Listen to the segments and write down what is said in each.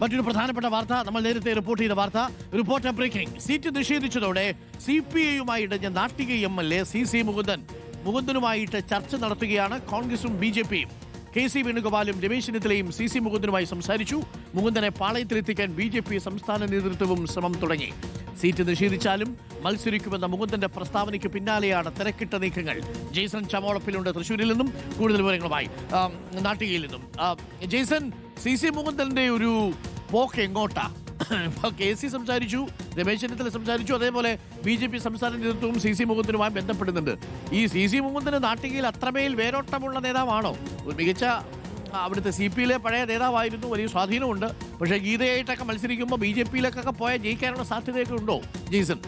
മറ്റൊരു പ്രധാനപ്പെട്ട വാർത്ത, നമ്മൾ നേരത്തെ റിപ്പോർട്ട് ചെയ്ത വാർത്ത, റിപ്പോർട്ടർ ബ്രേക്കിംഗ്. സീറ്റ് നിഷേധിച്ചതോടെ CPI-യുമായി ഇടഞ്ഞ നാട്ടിക MLA CC മുകുന്ദനുമായിട്ട് ചർച്ച നടത്തുകയാണ് കോൺഗ്രസും BJP-യും. KC വേണുഗോപാലും രമേശ് ചെന്നിത്തലയും CC മുകുന്ദനുമായി സംസാരിച്ചു. മുകുന്ദനെ പാളയത്തിലെത്തിക്കാൻ BJP സംസ്ഥാന നേതൃത്വവും ശ്രമം തുടങ്ങി. സീറ്റ് നിഷേധിച്ചാലും മത്സരിക്കുമെന്ന മുകുന്ദന്റെ പ്രസ്താവനയ്ക്ക് പിന്നാലെയാണ് തിരക്കിട്ട നീക്കങ്ങൾ. ജെയ്സൺ ചമോളപ്പിലുണ്ട് തൃശ്ശൂരിൽ നിന്നും കൂടുതൽ വിവരങ്ങളുമായി നാട്ടികയിൽ നിന്നും. ജെയ്സൺ, CC മുകുന്ദന്റെ ഒരു പോക്ക് എങ്ങോട്ടാ? KC സംസാരിച്ചു, രമേശ് ചെന്നിത്തല സംസാരിച്ചു, അതേപോലെ BJP സംസ്ഥാന നേതൃത്വവും CC മുകുന്ദനുമായി ബന്ധപ്പെടുന്നുണ്ട്. ഈ CC മുകുന്ദന് നാട്ടികയിൽ അത്രമേൽ വേരോട്ടമുള്ള നേതാവാണോ? ഒരു മികച്ച അവിടുത്തെ CP-യിലെ പഴയ നേതാവായിരുന്നു, വലിയ സ്വാധീനമുണ്ട്. പക്ഷേ ഗീതയായിട്ടൊക്കെ മത്സരിക്കുമ്പോൾ BJP-യിലേക്കൊക്കെ പോയാൽ ജയിക്കാനുള്ള സാധ്യതയൊക്കെ ഉണ്ടോ ജെയ്സൺ?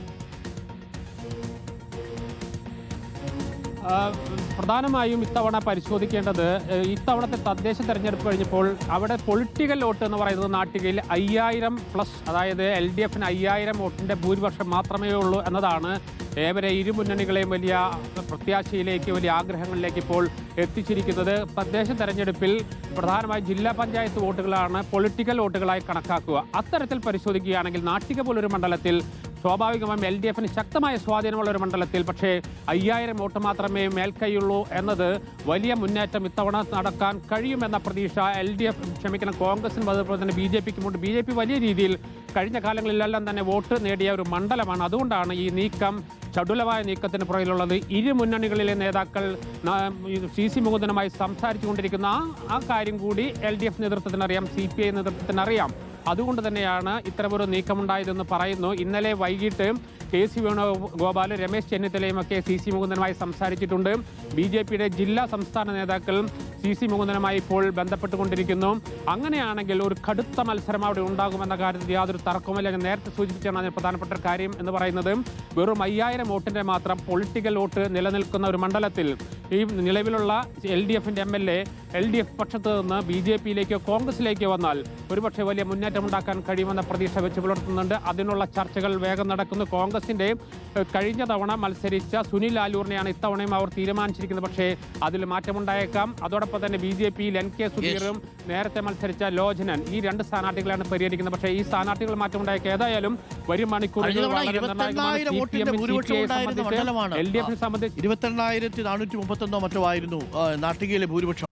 പ്രധാനമായും ഇത്തവണ പരിശോധിക്കേണ്ടത്, ഇത്തവണത്തെ തദ്ദേശ തെരഞ്ഞെടുപ്പ് കഴിഞ്ഞപ്പോൾ അവിടെ പൊളിറ്റിക്കൽ വോട്ട് എന്ന് പറയുന്നത് നാട്ടികയിൽ 5000+, അതായത് LDF-ന് 5000 വോട്ടിൻ്റെ ഭൂരിപക്ഷം മാത്രമേ ഉള്ളൂ എന്നതാണ് ഏവരെ ഇരു മുന്നണികളെയും വലിയ പ്രത്യാശയിലേക്ക്, വലിയ ആഗ്രഹങ്ങളിലേക്ക് ഇപ്പോൾ എത്തിച്ചിരിക്കുന്നത്. തദ്ദേശ തെരഞ്ഞെടുപ്പിൽ പ്രധാനമായും ജില്ലാ പഞ്ചായത്ത് വോട്ടുകളാണ് പൊളിറ്റിക്കൽ വോട്ടുകളായി കണക്കാക്കുക. അത്തരത്തിൽ പരിശോധിക്കുകയാണെങ്കിൽ നാട്ടിക പോലൊരു മണ്ഡലത്തിൽ സ്വാഭാവികമായും LDF-ന് ശക്തമായ സ്വാധീനമുള്ള ഒരു മണ്ഡലത്തിൽ പക്ഷേ 5000 വോട്ട് മാത്രമേ മേൽക്കൈയുള്ളൂ എന്നത് വലിയ മുന്നേറ്റം ഇത്തവണ നടക്കാൻ കഴിയുമെന്ന പ്രതീക്ഷ കോൺഗ്രസിനും അതുപോലെ തന്നെ BJP-ക്കുമുണ്ട്. BJP വലിയ രീതിയിൽ കഴിഞ്ഞ കാലങ്ങളിലെല്ലാം തന്നെ വോട്ട് നേടിയ ഒരു മണ്ഡലമാണ്. അതുകൊണ്ടാണ് ഈ നീക്കം, ചടുലമായ നീക്കത്തിന് പുറകിലുള്ളത്. ഇരു മുന്നണികളിലെ നേതാക്കൾ CC മുകുന്ദനുമായി സംസാരിച്ചു കൊണ്ടിരിക്കുന്ന ആ കാര്യം കൂടി LDF നേതൃത്വത്തിനറിയാം, CPI നേതൃത്വത്തിനറിയാം. അതുകൊണ്ട് തന്നെയാണ് ഇത്തരമൊരു നീക്കമുണ്ടായതെന്ന് പറയുന്നു. ഇന്നലെ വൈകിട്ട് KC വേണുഗോപാൽ, രമേശ് ചെന്നിത്തലയും ഒക്കെ CC മുകുന്ദനുമായി സംസാരിച്ചിട്ടുണ്ട്. BJP-യുടെ ജില്ലാ സംസ്ഥാന നേതാക്കൾ CC മുകുന്ദനുമായി ഇപ്പോൾ ബന്ധപ്പെട്ടുകൊണ്ടിരിക്കുന്നു. അങ്ങനെയാണെങ്കിൽ ഒരു കടുത്ത മത്സരം അവിടെ ഉണ്ടാകുമെന്ന കാര്യത്തിൽ യാതൊരു തർക്കവുമില്ല. ഞാൻ നേരത്തെ സൂചിപ്പിച്ചാണ് അതിന് പ്രധാനപ്പെട്ട ഒരു കാര്യം എന്ന് പറയുന്നത്, വെറും 5000 വോട്ടിൻ്റെ മാത്രം പൊളിറ്റിക്കൽ വോട്ട് നിലനിൽക്കുന്ന ഒരു മണ്ഡലത്തിൽ ഈ നിലവിലുള്ള LDF-ൻ്റെ MLA LDF പക്ഷത്ത് നിന്ന് BJP-യിലേക്കോ കോൺഗ്രസിലേക്കോ വന്നാൽ ഒരുപക്ഷെ വലിയ മുന്നേറ്റമുണ്ടാക്കാൻ കഴിയുമെന്ന പ്രതീക്ഷ വെച്ച് പുലർത്തുന്നുണ്ട്. അതിനുള്ള ചർച്ചകൾ വേഗം നടക്കുന്നു. കോൺഗ്രസിൻ്റെ കഴിഞ്ഞ തവണ മത്സരിച്ച സുനിൽ ആലൂറിനെയാണ് ഇത്തവണയും അവർ തീരുമാനിച്ചിരിക്കുന്നത്. പക്ഷേ അതിൽ മാറ്റമുണ്ടായേക്കാം. അതോടൊപ്പം തന്നെ BJP-യിൽ NK സുധീറും നേരത്തെ മത്സരിച്ച ലോചനൻ, ഈ 2 സ്ഥാനാർത്ഥികളാണ് പരിഗണിക്കുന്നത്. പക്ഷേ ഈ സ്ഥാനാർത്ഥികൾ മാറ്റമുണ്ടായേക്കാം. ഏതായാലും വരും മണിക്കൂറുകൾ LDF-നെ സംബന്ധിച്ച് 22,431 മറ്റോ ആയിരുന്നു നാട്ടികയിലെ ഭൂരിപക്ഷം.